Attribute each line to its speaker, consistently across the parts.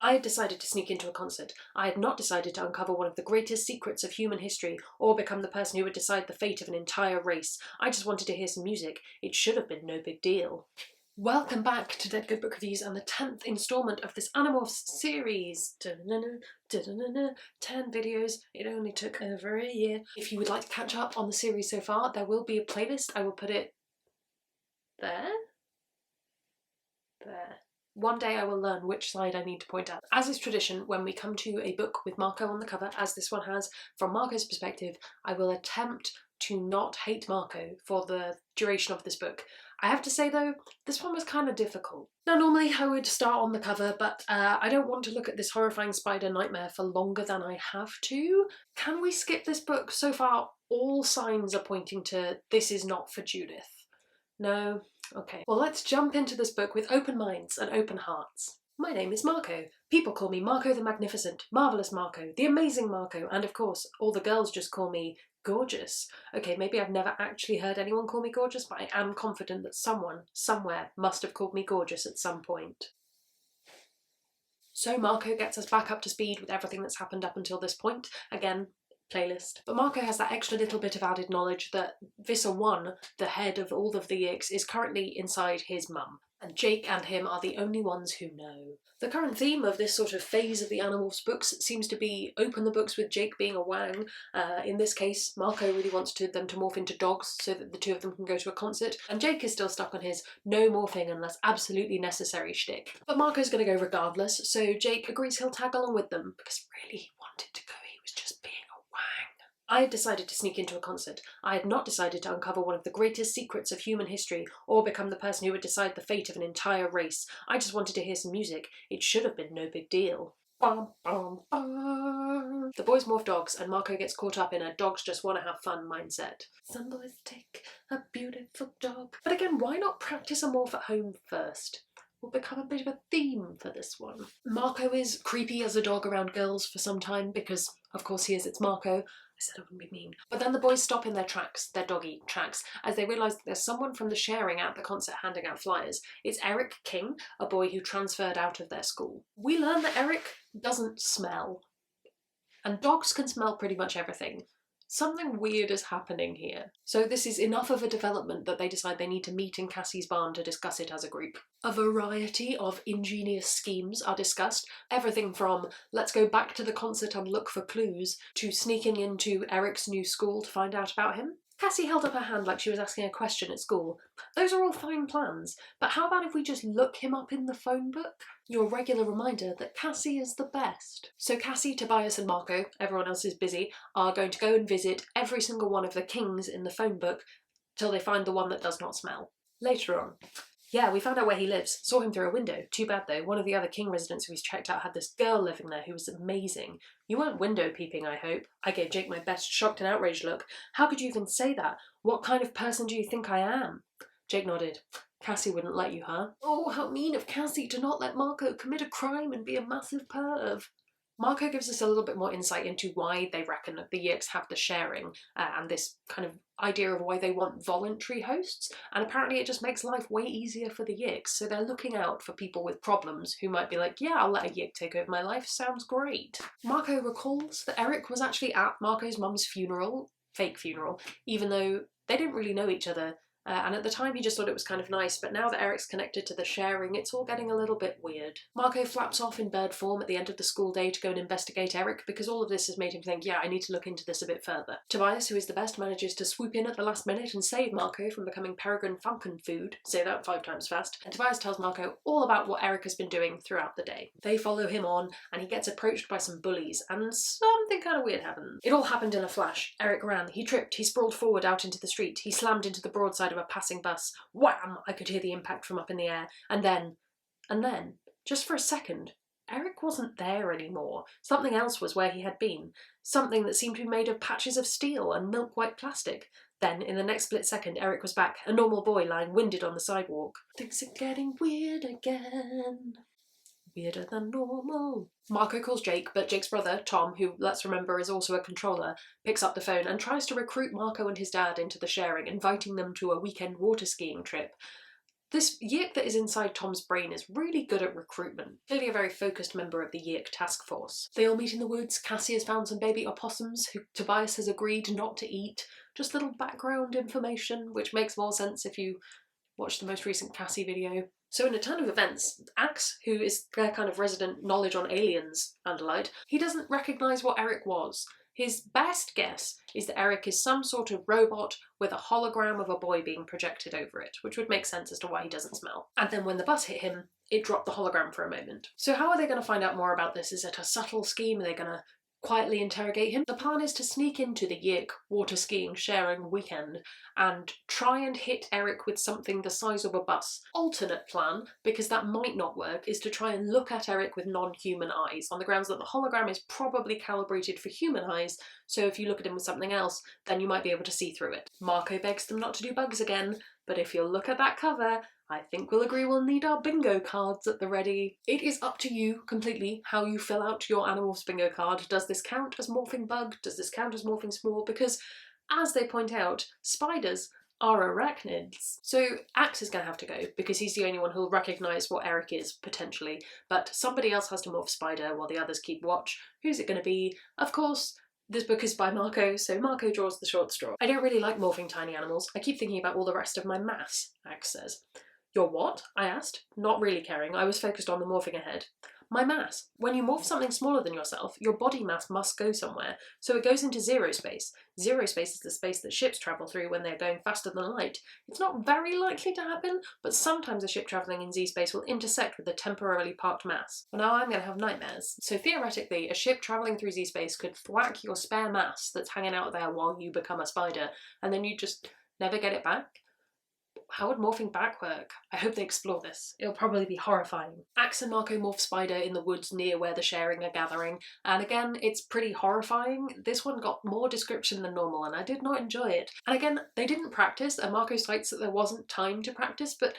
Speaker 1: I had decided to sneak into a concert. I had not decided to uncover one of the greatest secrets of human history, or become the person who would decide the fate of an entire race. I just wanted to hear some music. It should have been no big deal. Welcome back to Dead Good Book Reviews and the 10th instalment of this Animorphs series. 10 videos. It only took over a year. If you would like to catch up on the series so far, there will be a playlist. I will put it there. One day I will learn which side I need to point at. As is tradition, when we come to a book with Marco on the cover, as this one has, from Marco's perspective, I will attempt to not hate Marco for the duration of this book. I have to say though, this one was kind of difficult. Now normally I would start on the cover, but I don't want to look at this horrifying spider nightmare for longer than I have to. Can we skip this book? So far, all signs are pointing to this is not for Judith. No? Okay. Well, let's jump into this book with open minds and open hearts. My name is Marco. People call me Marco the Magnificent, Marvellous Marco, the Amazing Marco, and of course, all the girls just call me Gorgeous. Okay, maybe I've never actually heard anyone call me Gorgeous, but I am confident that someone, somewhere, must have called me Gorgeous at some point. So Marco gets us back up to speed with everything that's happened up until this point. Again, playlist. But Marco has that extra little bit of added knowledge that Visser 1, the head of all of the Yicks, is currently inside his mum, and Jake and him are the only ones who know. The current theme of this sort of phase of the Animorphs books seems to be open the books with Jake being a wang. In this case, Marco really wants them to morph into dogs so that the two of them can go to a concert, and Jake is still stuck on his no morphing unless absolutely necessary shtick. But Marco's going to go regardless, so Jake agrees he'll tag along with them because really he wanted to go, he was just being a wang. I had decided to sneak into a concert. I had not decided to uncover one of the greatest secrets of human history, or become the person who would decide the fate of an entire race. I just wanted to hear some music. It should have been no big deal. Bum, bum, bum. The boys morph dogs, and Marco gets caught up in a dogs just want to have fun mindset. Some boys take a beautiful dog. But again, why not practice a morph at home first? Will become a bit of a theme for this one. Marco is creepy as a dog around girls for some time because, of course, it's Marco. I said I wouldn't be mean. But then the boys stop in their tracks, their doggy tracks, as they realise that there's someone from the sharing at the concert handing out flyers. It's Eric King, a boy who transferred out of their school. We learn that Eric doesn't smell. And dogs can smell pretty much everything. Something weird is happening here. So this is enough of a development that they decide they need to meet in Cassie's barn to discuss it as a group. A variety of ingenious schemes are discussed, everything from let's go back to the concert and look for clues, to sneaking into Eric's new school to find out about him. Cassie held up her hand like she was asking a question at school. Those are all fine plans, but how about if we just look him up in the phone book? Your regular reminder that Cassie is the best. So Cassie, Tobias and Marco, everyone else is busy, are going to go and visit every single one of the kings in the phone book till they find the one that does not smell. Later on. Yeah, we found out where he lives. Saw him through a window. Too bad though, one of the other king residents who he's checked out had this girl living there who was amazing. You weren't window peeping, I hope. I gave Jake my best shocked and outraged look. How could you even say that? What kind of person do you think I am? Jake nodded. Cassie wouldn't let you, huh? Oh, how mean of Cassie to not let Marco commit a crime and be a massive perv. Marco gives us a little bit more insight into why they reckon that the Yicks have the sharing and this kind of idea of why they want voluntary hosts, and apparently it just makes life way easier for the Yicks, so they're looking out for people with problems who might be like, yeah, I'll let a Yick take over my life, sounds great. Marco recalls that Eric was actually at Marco's mum's funeral, fake funeral, even though they didn't really know each other. And at the time he just thought it was kind of nice, but now that Eric's connected to the sharing, it's all getting a little bit weird. Marco flaps off in bird form at the end of the school day to go and investigate Eric, because all of this has made him think, yeah, I need to look into this a bit further. Tobias, who is the best, manages to swoop in at the last minute and save Marco from becoming Peregrine Falcon food. Say that 5 times fast. And Tobias tells Marco all about what Eric has been doing throughout the day. They follow him on, and he gets approached by some bullies, and something kind of weird happens. It all happened in a flash. Eric ran, he tripped, he sprawled forward out into the street, he slammed into the broadside of a passing bus. Wham! I could hear the impact from up in the air. And then, just for a second, Eric wasn't there anymore. Something else was where he had been. Something that seemed to be made of patches of steel and milk-white plastic. Then, in the next split second, Eric was back, a normal boy lying winded on the sidewalk. Things are getting weird again. Weirder than normal. Marco calls Jake, but Jake's brother, Tom, who, let's remember, is also a controller, picks up the phone and tries to recruit Marco and his dad into the sharing, inviting them to a weekend water skiing trip. This Yeek that is inside Tom's brain is really good at recruitment, clearly a very focused member of the Yeek task force. They all meet in the woods, Cassie has found some baby opossums who Tobias has agreed not to eat. Just little background information, which makes more sense if you watch the most recent Cassie video. So in a turn of events, Axe, who is their kind of resident knowledge on aliens andalite, he doesn't recognise what Eric was. His best guess is that Eric is some sort of robot with a hologram of a boy being projected over it, which would make sense as to why he doesn't smell. And then when the bus hit him, it dropped the hologram for a moment. So how are they going to find out more about this? Is it a subtle scheme? Are they going to quietly interrogate him? The plan is to sneak into the Yeek water skiing sharing weekend and try and hit Eric with something the size of a bus. Alternate plan, because that might not work, is to try and look at Eric with non-human eyes, on the grounds that the hologram is probably calibrated for human eyes, so if you look at him with something else, then you might be able to see through it. Marco begs them not to do bugs again, but if you'll look at that cover, I think we'll agree we'll need our bingo cards at the ready. It is up to you completely how you fill out your Animorphs bingo card. Does this count as morphing bug? Does this count as morphing small? Because, as they point out, spiders are arachnids. So Axe is going to have to go, because he's the only one who'll recognise what Eric is, potentially. But somebody else has to morph Spider while the others keep watch. Who's it going to be? Of course, this book is by Marco, so Marco draws the short straw. I don't really like morphing tiny animals. I keep thinking about all the rest of my mass, Axe says. Your what? I asked, not really caring. I was focused on the morphing ahead. My mass. When you morph something smaller than yourself, your body mass must go somewhere, so it goes into zero space. Zero space is the space that ships travel through when they're going faster than light. It's not very likely to happen, but sometimes a ship travelling in Z-space will intersect with a temporarily parked mass. Well, now I'm going to have nightmares. So theoretically, a ship travelling through Z-space could thwack your spare mass that's hanging out there while you become a spider, and then you just never get it back? How would morphing back work? I hope they explore this. It'll probably be horrifying. Axe and Marco morph Spider in the woods near where the sharing are gathering, and again, it's pretty horrifying. This one got more description than normal, and I did not enjoy it. And again, they didn't practice, and Marco cites that there wasn't time to practice, but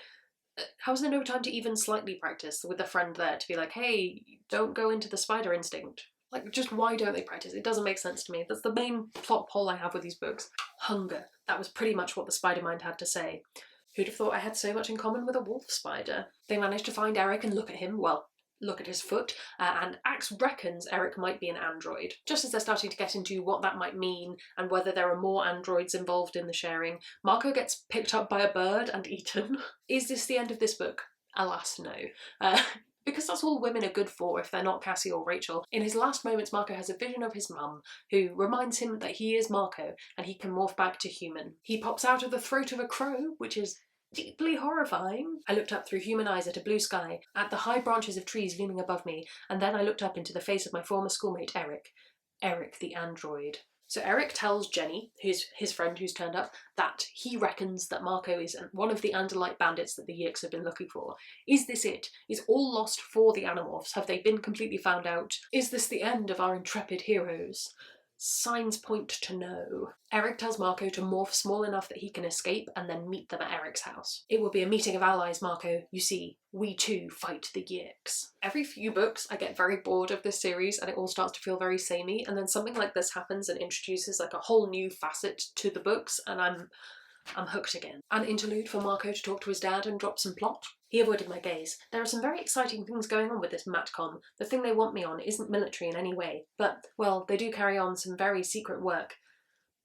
Speaker 1: how is there no time to even slightly practice with a friend there to be like, hey, don't go into the spider instinct? Like, just why don't they practice? It doesn't make sense to me. That's the main plot hole I have with these books. Hunger. That was pretty much what the spider mind had to say. Who'd have thought I had so much in common with a wolf spider? They managed to find Eric and look at him, well, look at his foot, and Axe reckons Eric might be an android. Just as they're starting to get into what that might mean and whether there are more androids involved in the sharing, Marco gets picked up by a bird and eaten. Is this the end of this book? Alas, no. Because that's all women are good for if they're not Cassie or Rachel. In his last moments, Marco has a vision of his mum, who reminds him that he is Marco and he can morph back to human. He pops out of the throat of a crow, which is deeply horrifying. I looked up through human eyes at a blue sky, at the high branches of trees looming above me, and then I looked up into the face of my former schoolmate Eric. Eric the android. So Eric tells Jenny, who's his friend who's turned up, that he reckons that Marco is one of the Andalite bandits that the Yeeks have been looking for. Is this it? Is all lost for the Animorphs? Have they been completely found out? Is this the end of our intrepid heroes? Signs point to no. Eric tells Marco to morph small enough that he can escape and then meet them at Eric's house. It will be a meeting of allies, Marco. You see, we too fight the Yeeks. Every few books I get very bored of this series and it all starts to feel very samey, and then something like this happens and introduces like a whole new facet to the books and I'm hooked again. An interlude for Marco to talk to his dad and drop some plot. He avoided my gaze. There are some very exciting things going on with this Matcom. The thing they want me on isn't military in any way, but, well, they do carry on some very secret work.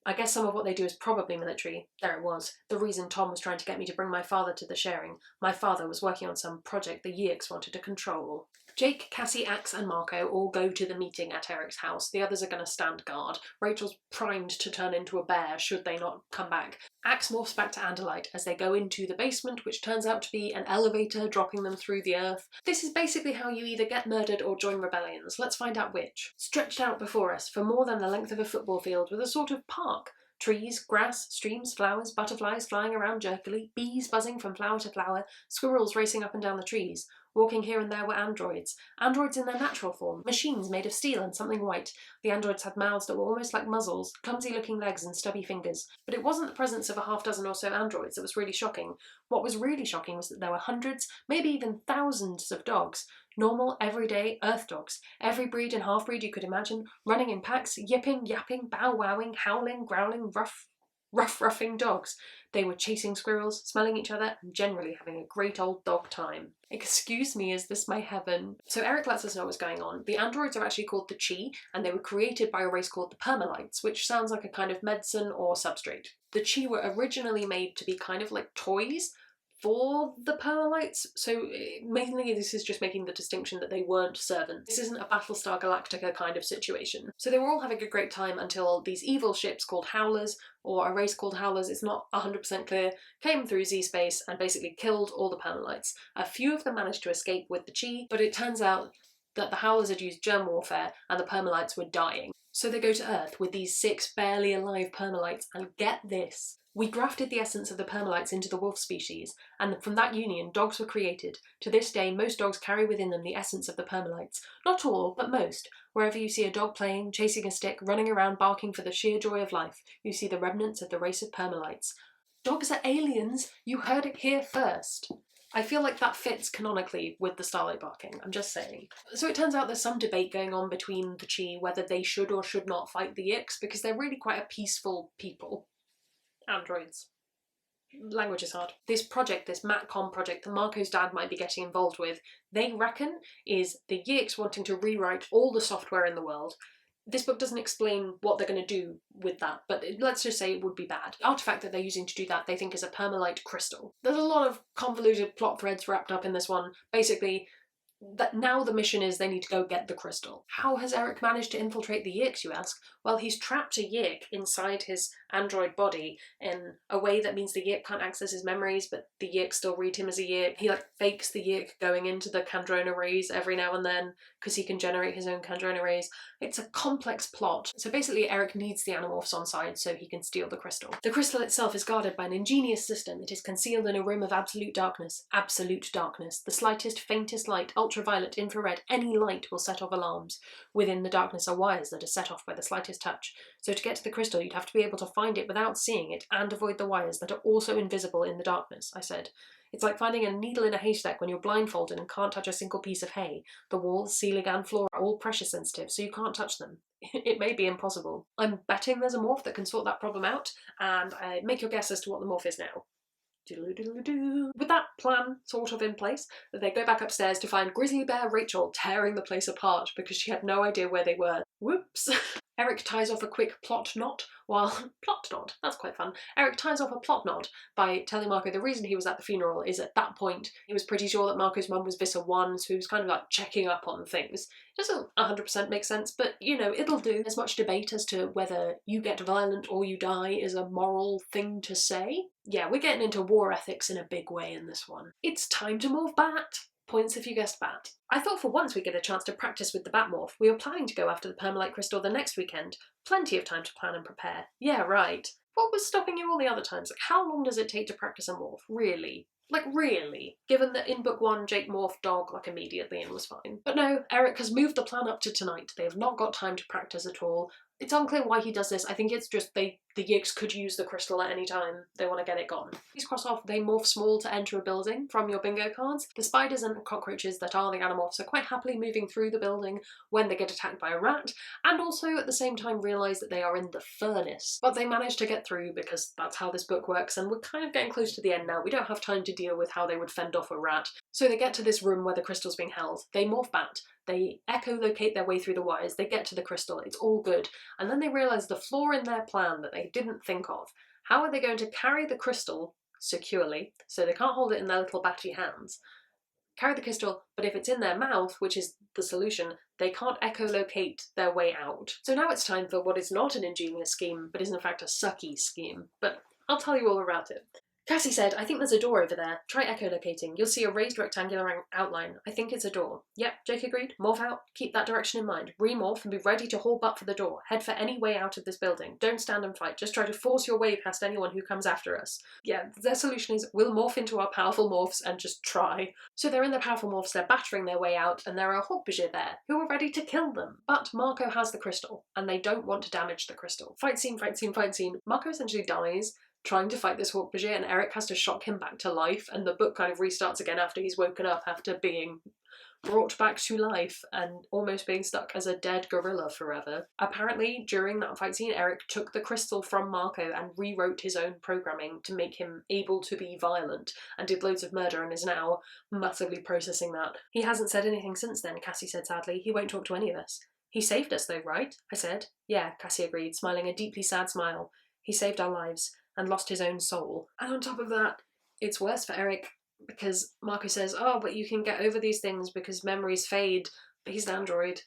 Speaker 1: I guess some of what they do is probably military. There it was. The reason Tom was trying to get me to bring my father to the sharing. My father was working on some project the Yeeks wanted to control. Jake, Cassie, Axe and Marco all go to the meeting at Eric's house. The others are going to stand guard. Rachel's primed to turn into a bear should they not come back. Axe morphs back to Andalite as they go into the basement, which turns out to be an elevator dropping them through the earth. This is basically how you either get murdered or join rebellions. Let's find out which. Stretched out before us for more than the length of a football field was a sort of park. Trees, grass, streams, flowers, butterflies flying around jerkily, bees buzzing from flower to flower, squirrels racing up and down the trees. Walking here and there were androids. Androids in their natural form, machines made of steel and something white. The androids had mouths that were almost like muzzles, clumsy-looking legs and stubby fingers. But it wasn't the presence of a half dozen or so androids that was really shocking. What was really shocking was that there were hundreds, maybe even thousands of dogs. Normal, everyday earth dogs. Every breed and half-breed you could imagine, running in packs, yipping, yapping, bow-wowing, howling, growling, rough, roughing dogs. They were chasing squirrels, smelling each other, and generally having a great old dog time. Excuse me, is this my heaven? So Eric lets us know what's going on. The androids are actually called the Chi, and they were created by a race called the Permalites, which sounds like a kind of medicine or substrate. The Chi were originally made to be kind of like toys for the Permalites, so mainly this is just making the distinction that they weren't servants. This isn't a Battlestar Galactica kind of situation. So they were all having a great time until these evil ships called Howlers, or a race called Howlers, it's not 100% clear, came through Z-space and basically killed all the Permalites. A few of them managed to escape with the Chi, but it turns out that the Howlers had used germ warfare and the Permalites were dying. So they go to Earth with these 6 barely alive Permalites, and get this. We grafted the essence of the Permalites into the wolf species, and from that union dogs were created. To this day, most dogs carry within them the essence of the Permalites. Not all, but most. Wherever you see a dog playing, chasing a stick, running around barking for the sheer joy of life, you see the remnants of the race of Permalites. Dogs are aliens! You heard it here first! I feel like that fits canonically with the starlight barking, I'm just saying. So it turns out there's some debate going on between the Chi whether they should or should not fight the Yix, because they're really quite a peaceful people. Androids. Language is hard. This project, this MatCom project that Marco's dad might be getting involved with, they reckon is the Yix wanting to rewrite all the software in the world. This book doesn't explain what they're going to do with that, but let's just say it would be bad. The artifact that they're using to do that they think is a permalite crystal. There's a lot of convoluted plot threads wrapped up in this one. Basically, that now the mission is they need to go get the crystal. How has Eric managed to infiltrate the Yix, you ask? Well, he's trapped a Yik inside his android body in a way that means the Yik can't access his memories, but the Yik still read him as a Yik. He fakes the Yik going into the Kandrona rays every now and then because he can generate his own Kandrona rays. It's a complex plot. So basically Eric needs the Animorphs on side so he can steal the crystal. The crystal itself is guarded by an ingenious system. It is concealed in a room of absolute darkness. Absolute darkness. The slightest, faintest light, ultraviolet, infrared, any light will set off alarms. Within the darkness are wires that are set off by the slightest touch. So to get to the crystal you'd have to be able to find it without seeing it and avoid the wires that are also invisible in the darkness, I said. It's like finding a needle in a haystack when you're blindfolded and can't touch a single piece of hay. The walls, ceiling and floor are all pressure sensitive, so you can't touch them. It may be impossible. I'm betting there's a morph that can sort that problem out, and make your guess as to what the morph is now. With that plan sort of in place, they go back upstairs to find Grizzly Bear Rachel tearing the place apart because she had no idea where they were. Whoops. Eric ties off a quick plot knot while... plot knot? That's quite fun. Eric ties off a plot knot by telling Marco the reason he was at the funeral is at that point he was pretty sure that Marco's mum was Visser 1, so he was kind of like checking up on things. It doesn't 100% make sense, but you know, it'll do. There's much debate as to whether you get violent or you die is a moral thing to say. Yeah, we're getting into war ethics in a big way in this one. It's time to morph Bat! Points if you guessed Bat. I thought for once we'd get a chance to practice with the Batmorph. We were planning to go after the Permalite Crystal the next weekend. Plenty of time to plan and prepare. Yeah, right. What was stopping you all the other times? Like, how long does it take to practice a morph? Really? Like, really? Given that in book 1, Jake morphed dog, like, immediately and was fine. But no, Eric has moved the plan up to tonight. They have not got time to practice at all. It's unclear why he does this. I think it's just the Yigs could use the crystal at any time. They want to get it gone. Please cross off they morph small to enter a building from your bingo cards. The spiders and cockroaches that are the Animorphs are quite happily moving through the building when they get attacked by a rat, and also at the same time realise that they are in the furnace. But they manage to get through because that's how this book works, and we're kind of getting close to the end now. We don't have time to deal with how they would fend off a rat. So they get to this room where the crystal's being held. They morph Bat. They echolocate their way through the wires, they get to the crystal, it's all good, and then they realise the flaw in their plan that they didn't think of. How are they going to carry the crystal securely, so they can't hold it in their little batty hands, carry the crystal, but if it's in their mouth, which is the solution, they can't echolocate their way out. So now it's time for what is not an ingenious scheme, but is in fact a sucky scheme, but I'll tell you all about it. Cassie said, I think there's a door over there. Try echolocating. You'll see a raised rectangular outline. I think it's a door. Yep, Jake agreed. Morph out. Keep that direction in mind. Remorph and be ready to haul butt for the door. Head for any way out of this building. Don't stand and fight. Just try to force your way past anyone who comes after us. Yeah, their solution is we'll morph into our powerful morphs and just try. So they're in their powerful morphs, they're battering their way out, and there are Hawkbajir there, who are ready to kill them. But Marco has the crystal, and they don't want to damage the crystal. Fight scene, fight scene, fight scene. Marco essentially dies trying to fight this Hawkbajir, and Eric has to shock him back to life, and the book kind of restarts again after he's woken up after being brought back to life and almost being stuck as a dead gorilla forever. Apparently, during that fight scene, Eric took the crystal from Marco and rewrote his own programming to make him able to be violent, and did loads of murder and is now massively processing that. He hasn't said anything since then, Cassie said sadly. He won't talk to any of us. He saved us though, right? I said. Yeah, Cassie agreed, smiling a deeply sad smile. He saved our lives and lost his own soul. And on top of that, it's worse for Eric because Marco says, oh, but you can get over these things because memories fade, but he's an android,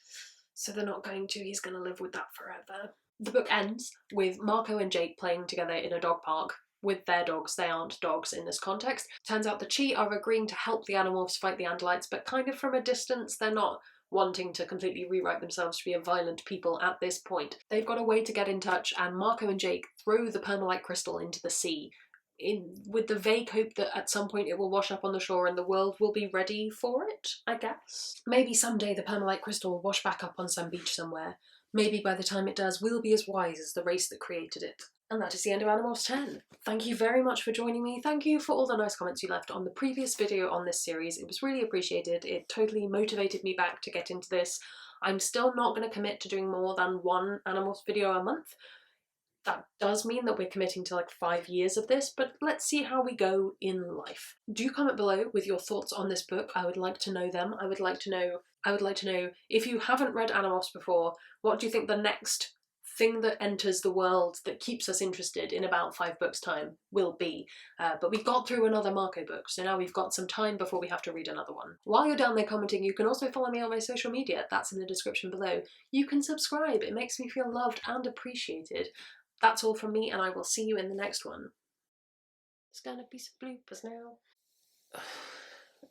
Speaker 1: so they're not going to. He's going to live with that forever. The book ends with Marco and Jake playing together in a dog park with their dogs. They aren't dogs in this context. Turns out the Chi are agreeing to help the Animorphs fight the Andalites, but kind of from a distance. They're not wanting to completely rewrite themselves to be a violent people at this point. They've got a way to get in touch, and Marco and Jake throw the permalite crystal into the sea, with the vague hope that at some point it will wash up on the shore and the world will be ready for it, I guess. Maybe someday the permalite crystal will wash back up on some beach somewhere. Maybe by the time it does, we'll be as wise as the race that created it. And that is the end of Animorphs 10. Thank you very much for joining me. Thank you for all the nice comments you left on the previous video on this series. It was really appreciated. It totally motivated me back to get into this. I'm still not going to commit to doing more than one Animorphs video a month. That does mean that we're committing to like 5 years of this, but let's see how we go in life. Do comment below with your thoughts on this book. I would like to know them. I would like to know if you haven't read Animorphs before, what do you think the next thing that enters the world that keeps us interested in about 5 books' time will be. But we got through another Marco book, so now we've got some time before we have to read another one. While you're down there commenting, you can also follow me on my social media. That's in the description below. You can subscribe. It makes me feel loved and appreciated. That's all from me, and I will see you in the next one. There's gonna be some bloopers now.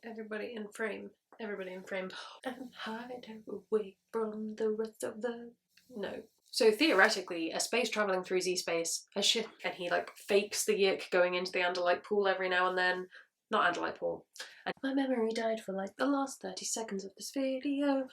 Speaker 1: Everybody in frame. Everybody in frame. And hide away from the rest of the... No. So theoretically, a space travelling through Z-space, and he like fakes the yick going into the Andalite pool every now and then. Not Andalite pool. And my memory died for like the last 30 seconds of this video.